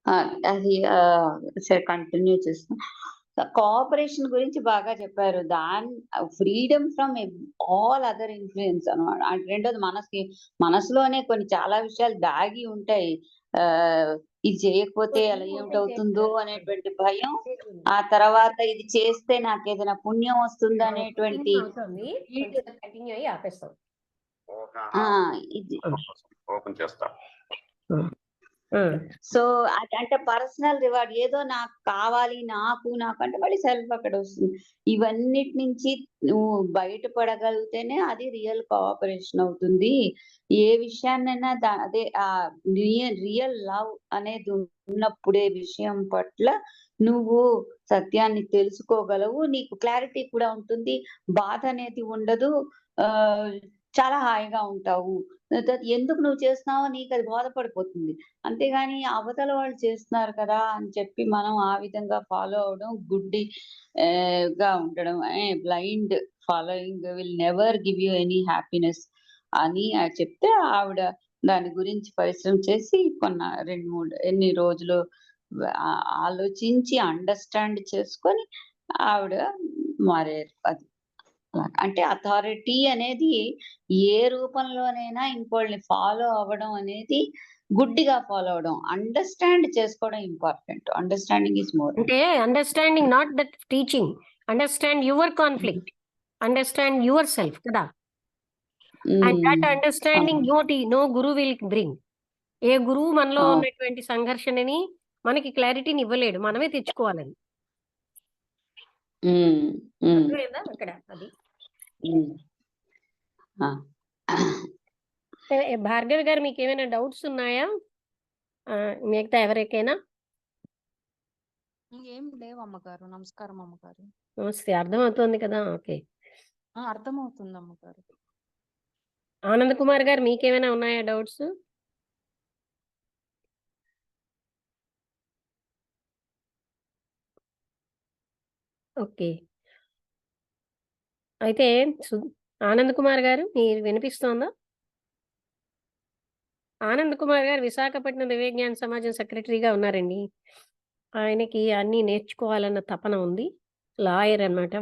ఆ! అది సరే కంటిన్యూ చేస్తా. కోఆపరేషన్ గురించి బాగా చెప్పారు. Freedom from all other influence అన్నమాట. రెండోది మనసులోనే కొన్ని చాలా విషయాలు దాగి ఉంటాయి. ఇది చేయకపోతే అలా ఏమిటవుతుందో అనేటువంటి భయం. ఆ తర్వాత ఇది చేస్తే నాకేదైనా పుణ్యం వస్తుందనేటువంటి కంటిన్యూ అయ్యి ఆపేస్తాం. ఆ! ఇది ఓపెన్ చేస్తా. సో, అంటే పర్సనల్ రివార్డ్ ఏదో నాకు కావాలి, నాకు అంటే మళ్ళీ సెల్ఫ్ అక్కడొస్తుంది. ఇవన్నిటి నుంచి నువ్వు బయటపడగలిగితేనే అది రియల్ కోఆపరేషన్ అవుతుంది. ఏ విషయాన్నైనా అదే రియల్ లవ్ అనేది ఉన్నప్పుడే విషయం పట్ల నువ్వు సత్యాన్ని తెలుసుకోగలవు. నీకు క్లారిటీ కూడా ఉంటుంది. బాధ అనేది ఉండదు. ఆహ్, చాలా హాయిగా ఉంటావు. ఎందుకు నువ్వు చేస్తున్నావో నీకది బోధపడిపోతుంది. అంతేగాని అవతల వాళ్ళు చేస్తున్నారు కదా అని చెప్పి మనం ఆ విధంగా ఫాలో అవ్వడం గా ఉండడం. Blind following will never give you any happiness అని చెప్తే ఆవిడ దాని గురించి పరిశ్రమ చేసి 2, 3 ఎన్ని రోజులు ఆలోచించి అండర్‌స్టాండ్ చేసుకొని ఆవిడ మారారు. అది. అంటే అథారిటీ అనేది ఏ రూపంలోనైనా ఇంకోళ్ళని ఫాలో అవ్వడం అనేది గుడ్డిగా ఫాలో అవ్వడం. అండర్‌స్టాండ్ చేసుకోవడం ఇంపార్టెంట్. Understanding is more. అంటే understanding not that teaching. Understand your conflict. Understand yourself కదా! And that understanding no guru will bring. ఏ గురువు మనలో ఉన్నటువంటి సంఘర్షణని మనకి క్లారిటీని ఇవ్వలేడు. మనమే తెచ్చుకోవాలని. అర్థమైందా అక్కడ అది? భార్గవి గారు మీకేమైనా డౌట్స్ ఉన్నాయా? మిగతా ఎవరికైనా? ఏం లేవు అమ్మగారు. నమస్కారం అమ్మగారు. నమస్తే. అర్థమవుతోంది కదా! ఓకే. అర్థమవుతుంది అమ్మగారు. ఆనంద్ కుమార్ గారు మీకేమైనా ఉన్నాయా డౌట్స్? ఓకే. అయితే ఆనంద్ కుమార్ గారు మీరు వినిపిస్తోందా? ఆనంద్ కుమార్ గారు విశాఖపట్నం దివ్య జ్ఞాన సమాజం సెక్రటరీగా ఉన్నారండి. ఆయనకి అన్నీ నేర్చుకోవాలన్న తపన ఉంది. లాయర్ అన్నమాట.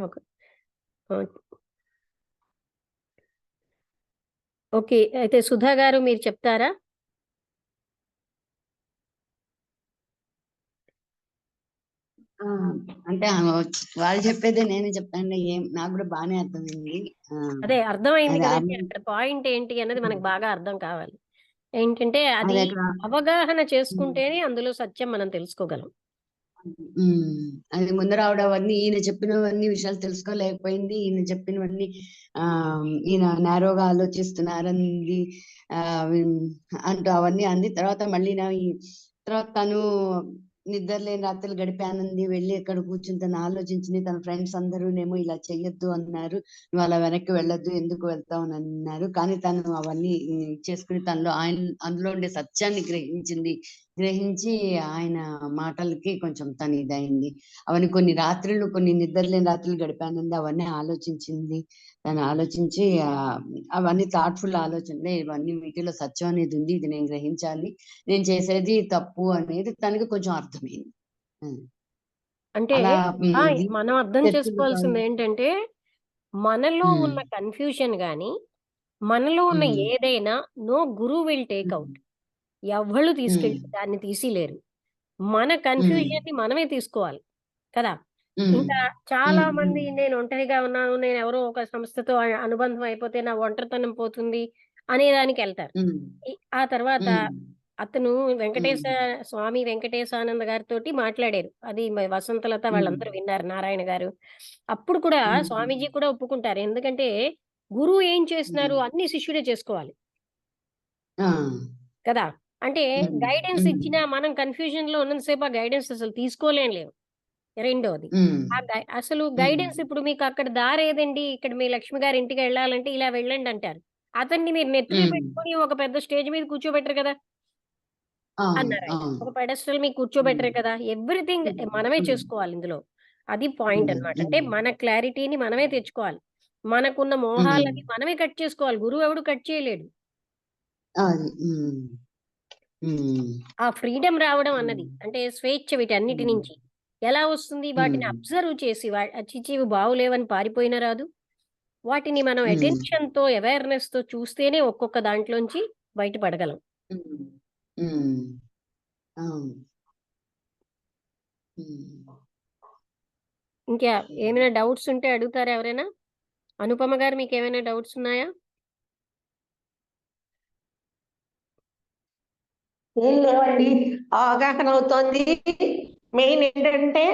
ఓకే. అయితే సుధా గారు మీరు చెప్తారా? అంటే వాళ్ళు చెప్పేదే నేనే చెప్తాను. నాకు కూడా బానే అర్థమైంది. అదే అర్థమైంది కదండి. అక్కడ పాయింట్ ఏంటి అన్నది మనకు బాగా అర్థం కావాలి. ఏంటంటే అది అవగాహన చేసుకుంటేనే అందులో సత్యం మనం తెలుసుకోగలం. అది ముందర ఆవిడ అవన్నీ ఈయన చెప్పినవన్నీ విషయాలు తెలుసుకోలేకపోయింది. ఈయన చెప్పినవన్నీ ఈయన నేరోగా ఆలోచిస్తున్నారంది అంటూ అవన్నీ అంది. తర్వాత మళ్ళీ తర్వాత తను నిద్రలేని రాత్రులు గడిపానంది. వెళ్ళి అక్కడ కూర్చుని తను ఆలోచించింది. తన ఫ్రెండ్స్ అందరూనేమో ఇలా చెయ్యొద్దు అన్నారు. నువ్వు అలా వెనక్కి వెళ్ళొద్దు, ఎందుకు వెళ్తావు అని అన్నారు. కానీ తను అవన్నీ చేసుకుని తనలో అందులో ఉండే సత్యాన్ని గ్రహించి ఆయన మాటలకి కొంచెం తను ఇదైంది. అవన్నీ కొన్ని నిద్రలేని రాత్రులు గడిపానంది. అవన్నీ ఆలోచించింది. తను ఆలోచించి అవన్నీ థాట్ఫుల్ ఆలోచనలే. ఇవన్నీ వీటిలో సత్యం అనేది ఉంది. ఇది నేను గ్రహించాలి. నేను చేసేది తప్పు అనేది తనకి కొంచెం అర్థమైంది. అంటే మనం అర్థం చేసుకోవాల్సింది ఏంటంటే మనలో ఉన్న కన్ఫ్యూషన్ గాని మనలో ఉన్న ఏదైనా no guru will take out. ఎవ్వళ్ళు తీసుకెళ్ళి దాన్ని తీసిలేరు. మన కన్ఫ్యూజన్ ని మనమే తీసుకోవాలి కదా. ఇంకా చాలా మంది నేను ఒంటరిగా ఉన్నాను, నేను ఎవరో ఒక సంస్థతో అనుబంధం అయిపోతే నా ఒంటరితనం పోతుంది అనే దానికి వెళ్తారు. ఆ తర్వాత అతను స్వామి వెంకటేశానంద గారితో మాట్లాడారు. అది వసంతలత వాళ్ళందరూ విన్నారు, నారాయణ గారు. అప్పుడు కూడా స్వామీజీ కూడా ఒప్పుకుంటారు. ఎందుకంటే గురువు ఏం చేస్తున్నారు అన్ని శిష్యుడే చేసుకోవాలి కదా. అంటే గైడెన్స్ ఇచ్చినా మనం కన్ఫ్యూజన్ లో ఉన్నంతసేపు ఆ గైడెన్స్ అసలు తీసుకోలేము. రెండోది అసలు గైడెన్స్ ఇప్పుడు మీకు అక్కడ దారి ఏదండి, ఇక్కడ మీ లక్ష్మి గారి ఇంటికి వెళ్ళాలంటే ఇలా వెళ్ళండి అంటారు. అతన్ని మీరు నెత్తిన పెట్టుకుని ఒక పెద్ద స్టేజ్ మీద కూర్చోబెట్టరు కదా అన్నారు. ఒక పెడస్ట్రల్ మీకు కూర్చోబెట్టరు కదా. ఎవ్రీథింగ్ మనమే చేసుకోవాలి ఇందులో. అది పాయింట్ అన్నమాట. అంటే మన క్లారిటీని మనమే తెచ్చుకోవాలి. మనకున్న మోహాలని మనమే కట్ చేసుకోవాలి. గురువు ఎవడు కట్ చేయలేడు. ఉమ్, ఆ ఫ్రీడమ్ రావడం అన్నది అంటే స్వేచ్ఛ వీటన్నిటి ఉమ్, నుంచి ఎలా వస్తుంది? వాటిని ఉమ్, అబ్జర్వ్ చేసి చిచి ఇవి బాగులేవని పారిపోయినా రాదు. వాటిని మనం ఉమ్, అటెన్షన్ తో అవేర్నెస్ తో చూస్తేనే ఒక్కొక్క దాంట్లోంచి బయటపడగలం. ఉమ్, ఉమ్, అవును. ఉమ్. ఇంకా ఏమైనా డౌట్స్ ఉంటే అడుగుతారా ఎవరైనా? అనుపమ గారు మీకు ఏమైనా డౌట్స్ ఉన్నాయా? ఏం లేవండి, అవగాహన అవుతోంది. మెయిన్ ఏంటంటే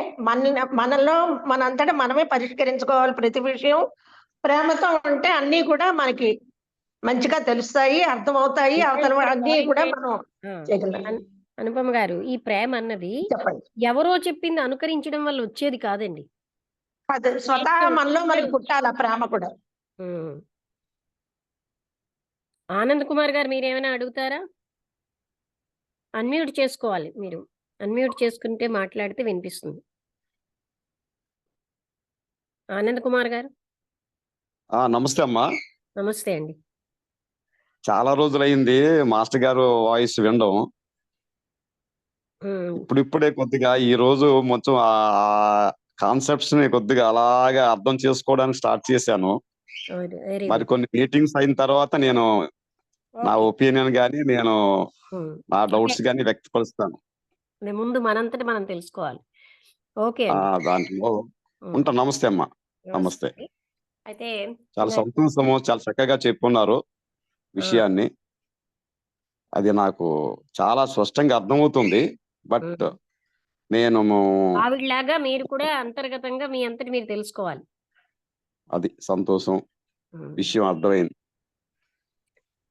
మనలో మనంతటా మనమే పరిష్కరించుకోవాలి ప్రతి విషయం. ప్రేమతో ఉంటే అన్ని కూడా మనకి మంచిగా తెలుస్తాయి, అర్థమవుతాయి. అంటే అవతల ఇక్కడ అన్ని పాయింట్ కూడా ఏంటి? మనం ఆ, చేయగలం. అనుపమ గారు ఈ ప్రేమ అన్నది చెప్పండి. ఎవరో చెప్పింది అనుకరించడం వల్ల వచ్చేది కాదండి. అది స్వతహా మనలో మనకి పుట్టాలి ఆ ప్రేమ కూడా. ఉమ్. ఆనంద్ కుమార్ గారు మీరేమైనా అడుగుతారా? అన్మ్యూట్ చేసుకోవాలి మీరు. అన్మ్యూట్ చేసుకుంటే మాట్లాడితే వినిపిస్తుంది. ఆనంద్ కుమార్ గారు నమస్తే అమ్మా. నమస్తే అండి. చాలా రోజులైంది మాస్టర్ గారు వాయిస్ వినడం. ఉమ్, ఇప్పుడిప్పుడే కొద్దిగా ఈ రోజు మొత్తం ఆ కాన్సెప్ట్స్ ని కొద్దిగా అలాగా అర్థం చేసుకోవడానికి స్టార్ట్ చేశాను. వెరీ మరి గుడ్. కొన్ని మీటింగ్స్ అయిన తర్వాత నేను నా ఓకే. ఒపీనియన్ గాని నేను ఉమ్. నా అంటే డౌట్స్ గాని వ్యక్తపరుస్తాను. ముందు మనంతటి మనం తెలుసుకోవాలి. ఓకే అండి. దాంట్లో ఉమ్. ఉంటా. నమస్తే అమ్మా. నమస్తే. అండి. అయితే చాలా ఇలా- సంతోషము. చాలా చక్కగా చెప్పున్నారు ఆ, విషయాన్ని. అది నాకు చాలా స్పష్టంగా అర్థమవుతుంది. బట్ ఉమ్. నేను ఆవిడలాగా మీరు కూడా అంతర్గతంగా మీ అంతటి మీరు తెలుసుకోవాలి. అది సంతోషం. ఉమ్. విషయం అర్థమైంది.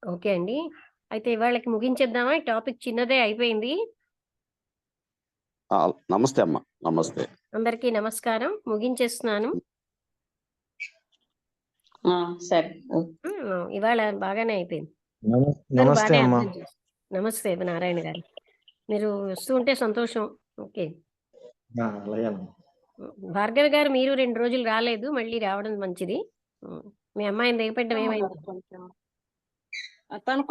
ఓకే అండి. అయితే ఇవాళకి ముగించేద్దామా? ఈ టాపిక్ చిన్నదే అయిపోయింది. నమస్తే అమ్మా. నమస్తే. అందరికీ నమస్కారం. ముగించేస్తున్నాను. సరే. ఇవాళ బాగానే అయిపోయింది. అందరూ నమస్తే బాగానే అమ్మా. అర్థం చేస్తారు. నమస్తే నారాయణ గారు. మీరు వస్తూ ఉంటే సంతోషం. ఓకే. అలాగే అమ్మా. భార్గవి గారు మీరు 2 రోజులు రాలేదు. మళ్ళీ రావడం మంచిది. మీ అమ్మాయిని దిగపెట్టడం ఏమైంది? కొంచెం తను